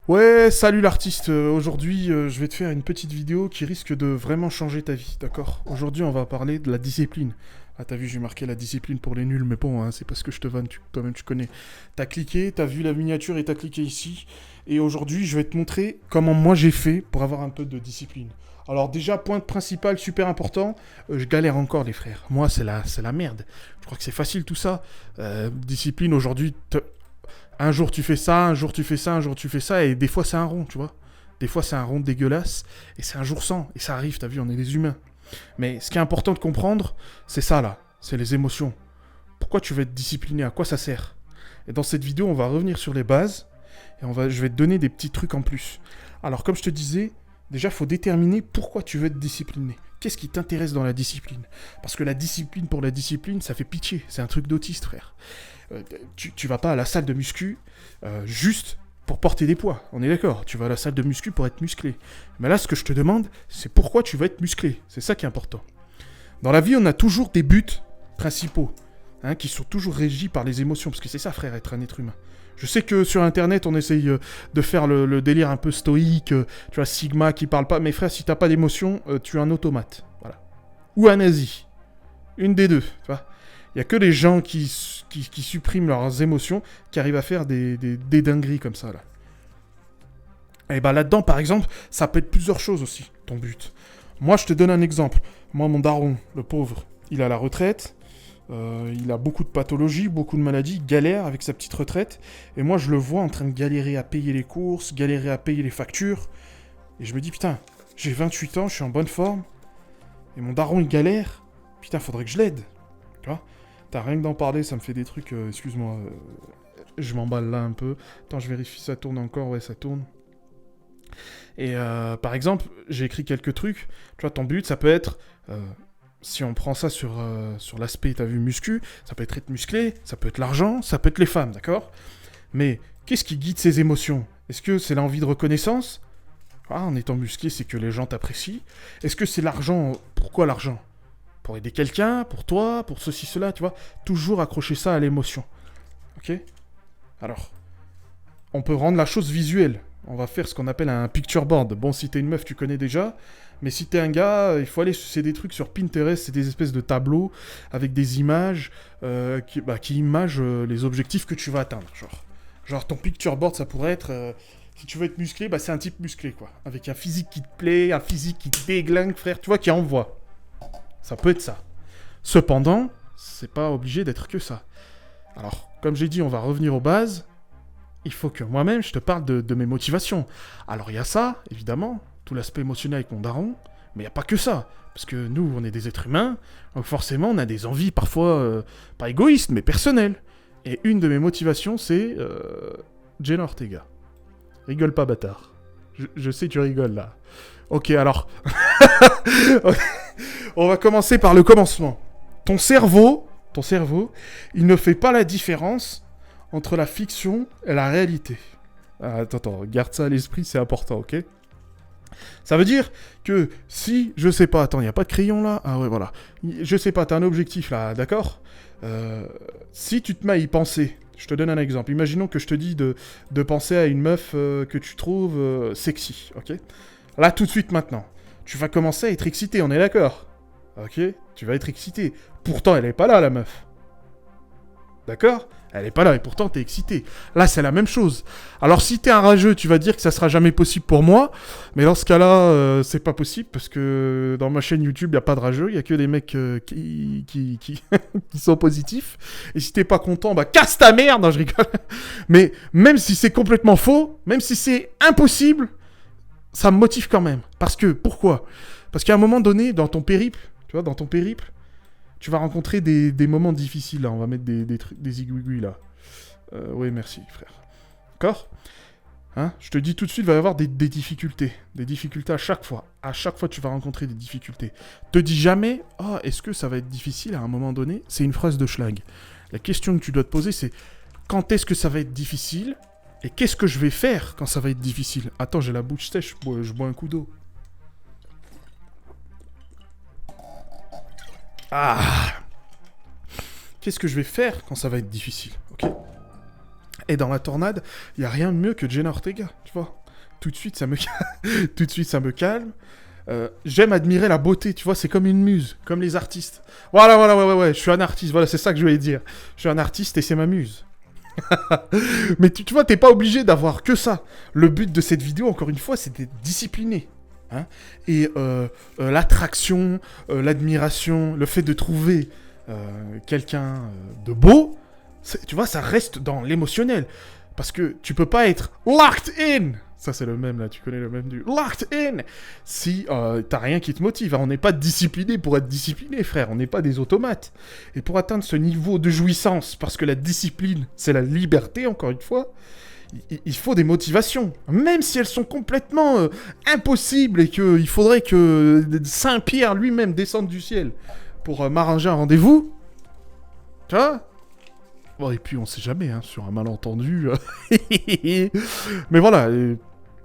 Ouais, salut l'artiste. Aujourd'hui, je vais te faire une petite vidéo qui risque de vraiment changer ta vie, d'accord? Aujourd'hui, on va parler de la discipline. Ah, t'as vu, j'ai marqué la discipline pour les nuls, mais bon, hein, c'est parce que je te vanne, toi-même tu connais. T'as cliqué, t'as vu la miniature et t'as cliqué ici. Et aujourd'hui, je vais te montrer comment moi j'ai fait pour avoir un peu de discipline. Alors déjà, point principal, super important, je galère encore les frères. Moi, c'est la merde. Je crois que c'est facile tout ça. Discipline, aujourd'hui, un jour tu fais ça, un jour tu fais ça, un jour tu fais ça, et des fois c'est un rond, tu vois. Des fois c'est un rond dégueulasse, et c'est un jour sans, et ça arrive, t'as vu, on est des humains. Mais ce qui est important de comprendre, c'est ça là, c'est les émotions. Pourquoi tu veux être discipliné, à quoi ça sert? Et dans cette vidéo, on va revenir sur les bases, et je vais te donner des petits trucs en plus. Alors comme je te disais, déjà il faut déterminer pourquoi tu veux être discipliné. Qu'est-ce qui t'intéresse dans la discipline? Parce que la discipline pour la discipline, ça fait pitié, c'est un truc d'autiste frère. Tu vas pas à la salle de muscu juste pour porter des poids, on est d'accord. Tu vas à la salle de muscu pour être musclé. Mais là, ce que je te demande, c'est pourquoi tu vas être musclé. C'est ça qui est important. Dans la vie, on a toujours des buts principaux, hein, qui sont toujours régis par les émotions, parce que c'est ça, frère, être un être humain. Je sais que sur Internet, on essaye de faire le délire un peu stoïque, tu vois, Sigma qui parle pas. Mais frère, si t'as pas d'émotion, tu es un automate, voilà. Ou un nazi. Une des deux, tu vois. Il y a que les gens qui suppriment leurs émotions qui arrivent à faire des dingueries comme ça, là. Et bah là-dedans, par exemple, ça peut être plusieurs choses aussi, ton but. Moi, je te donne un exemple. Moi, mon daron, le pauvre, il est à la retraite. Il a beaucoup de pathologies, beaucoup de maladies, il galère avec sa petite retraite. Et moi, je le vois en train de galérer à payer les courses, galérer à payer les factures. Et je me dis, putain, j'ai 28 ans, je suis en bonne forme. Et mon daron, il galère. Putain, faudrait que je l'aide. Tu vois? T'as rien que d'en parler, ça me fait des trucs... excuse-moi, je m'emballe là un peu. Attends, je vérifie, ça tourne encore. Ouais, ça tourne. Et par exemple, j'ai écrit quelques trucs. Tu vois, ton but, ça peut être... si on prend ça sur l'aspect, t'as vu, muscu, ça peut être musclé, ça peut être l'argent, ça peut être les femmes, d'accord? Mais qu'est-ce qui guide ces émotions? Est-ce que c'est l'envie de reconnaissance? Ah, en étant musclé, c'est que les gens t'apprécient. Est-ce que c'est l'argent? Pourquoi l'argent? Pour aider quelqu'un, pour toi, pour ceci, cela, tu vois. Toujours accrocher ça à l'émotion. Ok? Alors, on peut rendre la chose visuelle. On va faire ce qu'on appelle un picture board. Bon, si t'es une meuf, tu connais déjà. Mais si t'es un gars, il faut aller... C'est des trucs sur Pinterest, c'est des espèces de tableaux avec des images qui imagent les objectifs que tu vas atteindre. Genre ton picture board, ça pourrait être... si tu veux être musclé, c'est un type musclé, quoi. Avec un physique qui te plaît, un physique qui te déglingue, frère, tu vois, qui envoie. Ça peut être ça. Cependant, c'est pas obligé d'être que ça. Alors, comme j'ai dit, on va revenir aux bases. Il faut que moi-même, je te parle de mes motivations. Alors, il y a ça, évidemment, tout l'aspect émotionnel avec mon daron, mais il n'y a pas que ça. Parce que nous, on est des êtres humains, donc forcément, on a des envies parfois, pas égoïstes, mais personnelles. Et une de mes motivations, c'est Jenna Ortega. Rigole pas, bâtard. Je sais, tu rigoles, là. Ok, alors... On va commencer par le commencement. Ton cerveau, il ne fait pas la différence entre la fiction et la réalité. Ah, attends, garde ça à l'esprit, c'est important, ok? Ça veut dire que si, je sais pas, attends, il n'y a pas de crayon là? Ah ouais, voilà. Je sais pas, t'as un objectif là, d'accord? Si tu te mets à y penser, je te donne un exemple. Imaginons que je te dis de penser à une meuf que tu trouves sexy, ok? Là, tout de suite, maintenant. Tu vas commencer à être excité, on est d'accord? Ok? Tu vas être excité. Pourtant, elle est pas là, la meuf. D'accord? Elle est pas là, et pourtant, t'es excité. Là, c'est la même chose. Alors, si t'es un rageux, tu vas dire que ça sera jamais possible pour moi. Mais dans ce cas-là, c'est pas possible, parce que dans ma chaîne YouTube, il a pas de rageux. Il y a que des mecs qui sont positifs. Et si t'es pas content, casse ta merde! Non, je rigole. Mais même si c'est complètement faux, même si c'est impossible, ça me motive quand même. Parce que, pourquoi? Parce qu'à un moment donné, dans ton périple, tu vois, tu vas rencontrer des moments difficiles, là. On va mettre des aiguilles, là. Oui, merci, frère. D'accord? Hein? Je te dis tout de suite, il va y avoir des difficultés. Des difficultés à chaque fois. À chaque fois, tu vas rencontrer des difficultés. Te dis jamais, est-ce que ça va être difficile à un moment donné? C'est une phrase de schlag. La question que tu dois te poser, c'est quand est-ce que ça va être difficile? Et qu'est-ce que je vais faire quand ça va être difficile? Attends, j'ai la bouche sèche, je bois un coup d'eau. Ah! Qu'est-ce que je vais faire quand ça va être difficile, ok? Et dans la tornade, il n'y a rien de mieux que Jenna Ortega, tu vois? tout de suite, ça me, tout de suite, ça me calme. J'aime admirer la beauté, tu vois, c'est comme une muse, comme les artistes. Voilà, ouais, je suis un artiste, voilà, c'est ça que je voulais dire. Je suis un artiste et c'est ma muse. Mais tu vois, t'es pas obligé d'avoir que ça. Le but de cette vidéo, encore une fois, c'est d'être discipliné. Hein, et l'attraction, l'admiration, le fait de trouver quelqu'un de beau, tu vois, ça reste dans l'émotionnel. Parce que tu peux pas être locked in. Ça, c'est le même, là, tu connais le même du locked in. Si t'as rien qui te motive. Hein. On n'est pas discipliné pour être discipliné, frère. On n'est pas des automates. Et pour atteindre ce niveau de jouissance, parce que la discipline, c'est la liberté, encore une fois, il faut des motivations. Même si elles sont complètement impossibles et qu'il faudrait que Saint-Pierre lui-même descende du ciel pour m'arranger un rendez-vous. Tu vois? Bon, et puis on sait jamais, hein, sur un malentendu. Mais voilà,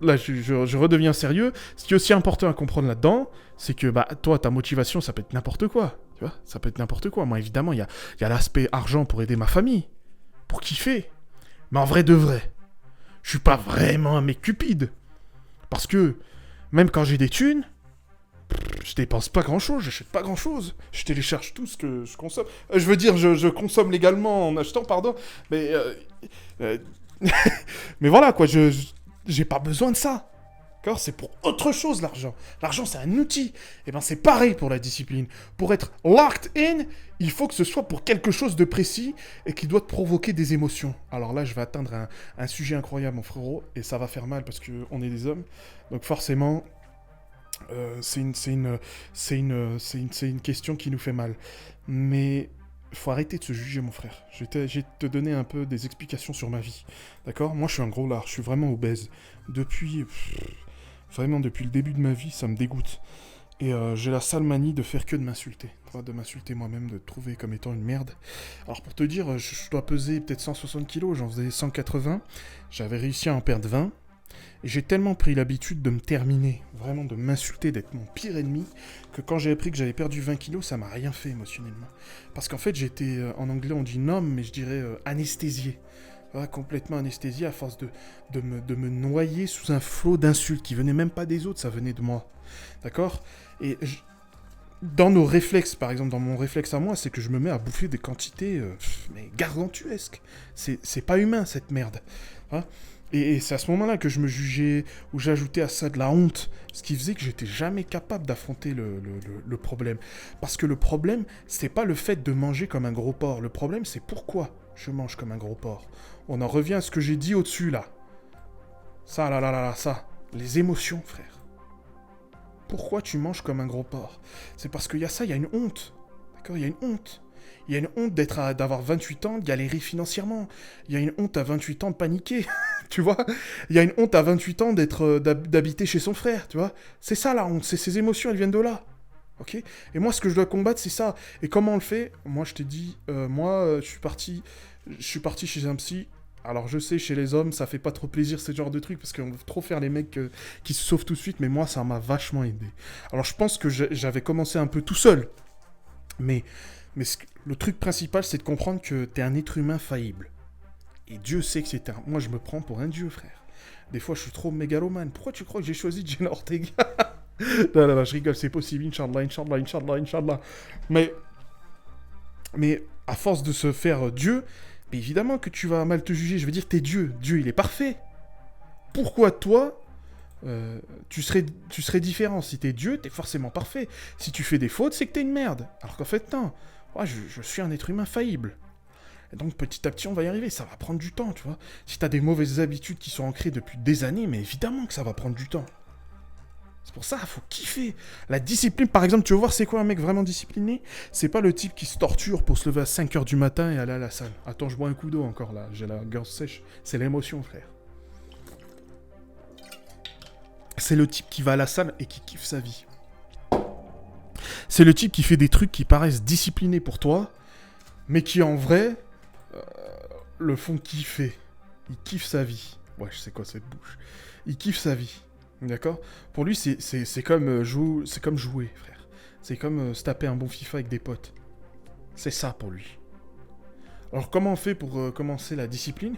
là je redeviens sérieux. Ce qui est aussi important à comprendre là-dedans, c'est que bah toi, ta motivation, ça peut être n'importe quoi. Tu vois, ça peut être n'importe quoi. Moi, évidemment, il y a l'aspect argent pour aider ma famille, pour kiffer. Mais en vrai de vrai, je suis pas vraiment un mec cupide. Parce que même quand j'ai des thunes, je dépense pas grand-chose, j'achète pas grand-chose. Je télécharge tout ce que je consomme. Je veux dire, je consomme légalement en achetant, pardon. Mais mais voilà, quoi, j'ai pas besoin de ça. D'accord? C'est pour autre chose, l'argent. L'argent, c'est un outil. Et ben, c'est pareil pour la discipline. Pour être locked in, il faut que ce soit pour quelque chose de précis et qui doit te provoquer des émotions. Alors là, je vais atteindre un sujet incroyable, mon frérot, et ça va faire mal parce qu'on est des hommes. Donc forcément, c'est une question qui nous fait mal. Mais faut arrêter de se juger, mon frère. Je vais te donner un peu des explications sur ma vie. D'accord? Moi, je suis un gros lard. Je suis vraiment obèse. Vraiment, depuis le début de ma vie, ça me dégoûte. Et j'ai la sale manie de faire que de m'insulter. De m'insulter moi-même, de te trouver comme étant une merde. Alors pour te dire, je dois peser peut-être 160 kilos, j'en faisais 180. J'avais réussi à en perdre 20. Et j'ai tellement pris l'habitude de me terminer, vraiment de m'insulter, d'être mon pire ennemi, que quand j'ai appris que j'avais perdu 20 kilos, ça m'a rien fait émotionnellement. Parce qu'en fait, j'étais, en anglais on dit numb, mais je dirais anesthésié. Voilà, complètement anesthésié à force de me noyer sous un flot d'insultes qui venaient même pas des autres, ça venait de moi. D'accord? Et dans nos réflexes, par exemple, dans mon réflexe à moi, c'est que je me mets à bouffer des quantités mais gargantuesques. C'est pas humain, cette merde. Hein? Et c'est à ce moment-là que je me jugeais, où j'ajoutais à ça de la honte, ce qui faisait que j'étais jamais capable d'affronter le problème. Parce que le problème, c'est pas le fait de manger comme un gros porc. Le problème, c'est pourquoi je mange comme un gros porc. On en revient à ce que j'ai dit au-dessus, là. Ça, ça. Les émotions, frère. Pourquoi tu manges comme un gros porc? C'est parce qu'il y a ça, il y a une honte. D'accord? Il y a une honte. Il y a une honte d'avoir 28 ans, de galérer financièrement. Il y a une honte à 28 ans de paniquer. Tu vois? Il y a une honte à 28 ans d'habiter chez son frère, tu vois? C'est ça la honte, c'est ces émotions, elles viennent de là. Ok? Et moi, ce que je dois combattre, c'est ça. Et comment on le fait? Moi, je t'ai dit, je suis parti chez un psy. Alors, je sais, chez les hommes, ça fait pas trop plaisir ce genre de truc, parce qu'on veut trop faire les mecs qui se sauvent tout de suite, mais moi, ça m'a vachement aidé. Alors, je pense que j'avais commencé un peu tout seul. Mais le truc principal, c'est de comprendre que t'es un être humain faillible. Et Dieu sait que c'est un... Moi, je me prends pour un dieu, frère. Des fois, je suis trop mégalomane. Pourquoi tu crois que j'ai choisi Jenna Ortega? Non, je rigole, c'est possible. Inch'Allah. Mais à force de se faire Dieu, mais évidemment que tu vas mal te juger. Je veux dire, t'es Dieu. Dieu, il est parfait. Pourquoi toi, tu serais différent? Si t'es Dieu, t'es forcément parfait. Si tu fais des fautes, c'est que t'es une merde. Alors qu'en fait, non. Ouais, je suis un être humain faillible. Et donc petit à petit, on va y arriver. Ça va prendre du temps, tu vois. Si t'as des mauvaises habitudes qui sont ancrées depuis des années, mais évidemment que ça va prendre du temps. C'est pour ça, il faut kiffer. La discipline, par exemple, tu veux voir c'est quoi un mec vraiment discipliné? C'est pas le type qui se torture pour se lever à 5h du matin et aller à la salle. Attends, je bois un coup d'eau encore là. J'ai la gorge sèche. C'est l'émotion, frère. C'est le type qui va à la salle et qui kiffe sa vie. C'est le type qui fait des trucs qui paraissent disciplinés pour toi, mais qui en vrai le font kiffer. Il kiffe sa vie. Ouais, je sais quoi cette bouche. Il kiffe sa vie. D'accord? Pour lui, c'est comme jouer, frère. C'est comme se taper un bon FIFA avec des potes. C'est ça pour lui. Alors comment on fait pour commencer la discipline?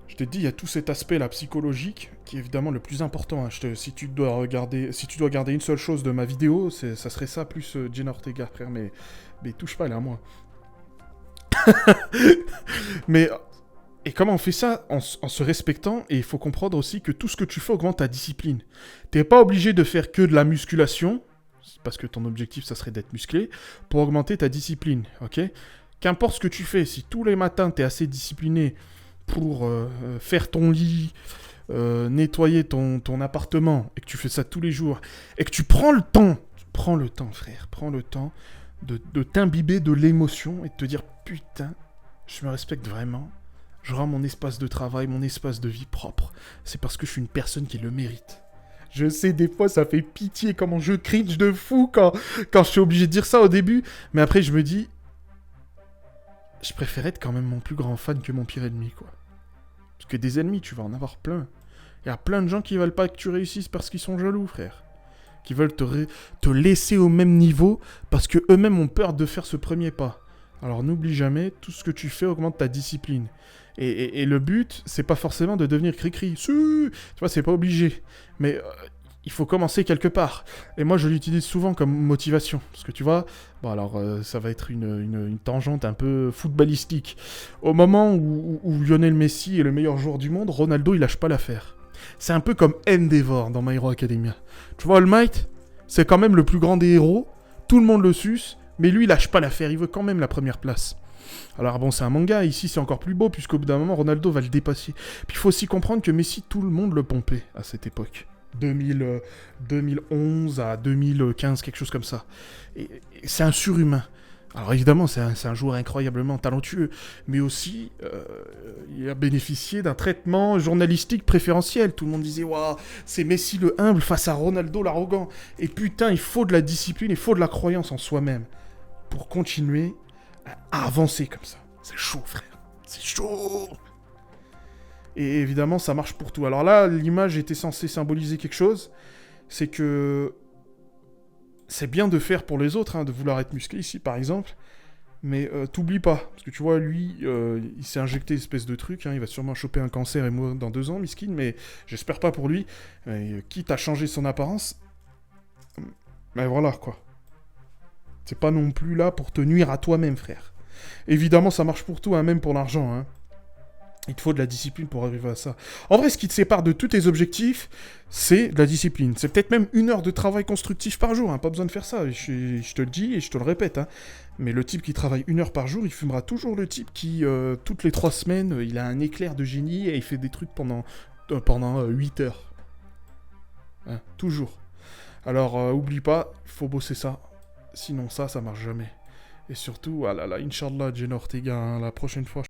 Je t'ai dit, il y a tout cet aspect-là psychologique qui est évidemment le plus important. Hein. Si tu dois garder une seule chose de ma vidéo, ça serait ça plus Jenna Ortega, frère. Mais touche pas, elle est à moi. Mais et comment on fait ça en se respectant, et il faut comprendre aussi que tout ce que tu fais augmente ta discipline. T'es pas obligé de faire que de la musculation, parce que ton objectif ça serait d'être musclé, pour augmenter ta discipline, ok? Qu'importe ce que tu fais, si tous les matins t'es assez discipliné pour faire ton lit, nettoyer ton appartement, et que tu fais ça tous les jours, et que tu prends le temps frère, prends le temps de t'imbiber de l'émotion et de te dire putain, je me respecte vraiment. Je rends mon espace de travail, mon espace de vie propre. C'est parce que je suis une personne qui le mérite. Je sais, des fois, ça fait pitié comment je cringe de fou quand je suis obligé de dire ça au début. Mais après, je me dis... Je préfère être quand même mon plus grand fan que mon pire ennemi, quoi. Parce que des ennemis, tu vas en avoir plein. Il y a plein de gens qui veulent pas que tu réussisses parce qu'ils sont jaloux, frère. Qui veulent te laisser au même niveau parce que eux-mêmes ont peur de faire ce premier pas. Alors n'oublie jamais, tout ce que tu fais augmente ta discipline. Et le but, c'est pas forcément de devenir cri-cri. Tu vois, c'est pas obligé. Mais il faut commencer quelque part. Et moi, je l'utilise souvent comme motivation. Parce que tu vois, bon alors, ça va être une tangente un peu footballistique. Au moment où Lionel Messi est le meilleur joueur du monde, Ronaldo, il lâche pas l'affaire. C'est un peu comme Endeavor dans My Hero Academia. Tu vois, All Might, c'est quand même le plus grand des héros. Tout le monde le suce. Mais lui, il lâche pas l'affaire, il veut quand même la première place. Alors bon, c'est un manga, ici c'est encore plus beau, puisqu'au bout d'un moment, Ronaldo va le dépasser. Puis il faut aussi comprendre que Messi, tout le monde le pompait à cette époque. 2011 à 2015, quelque chose comme ça. Et c'est un surhumain. Alors évidemment, c'est un joueur incroyablement talentueux, mais aussi, il a bénéficié d'un traitement journalistique préférentiel. Tout le monde disait, waouh, c'est Messi le humble face à Ronaldo l'arrogant. Et putain, il faut de la discipline, il faut de la croyance en soi-même pour continuer à avancer comme ça. C'est chaud, frère. C'est chaud. Et évidemment, ça marche pour tout. Alors là, l'image était censée symboliser quelque chose. C'est que... C'est bien de faire pour les autres, hein, de vouloir être musclé ici, par exemple. Mais t'oublies pas. Parce que tu vois, lui, il s'est injecté une espèce de truc. Hein, il va sûrement choper un cancer et mourir dans 2 ans, miskin. Mais j'espère pas pour lui. Quitte à changer son apparence... Mais voilà, quoi. C'est pas non plus là pour te nuire à toi-même, frère. Évidemment, ça marche pour tout, hein, même pour l'argent. Hein. Il te faut de la discipline pour arriver à ça. En vrai, ce qui te sépare de tous tes objectifs, c'est de la discipline. C'est peut-être même 1 heure de travail constructif par jour. Hein. Pas besoin de faire ça. Je te le dis et je te le répète. Hein. Mais le type qui travaille 1 heure par jour, il fumera toujours le type qui, toutes les 3 semaines, il a un éclair de génie et il fait des trucs pendant 8 heures. Hein, toujours. Alors, oublie pas, il faut bosser ça. Sinon ça marche jamais. Et surtout, ah là là, Inch'Allah, Jenna Ortega, hein, la prochaine fois...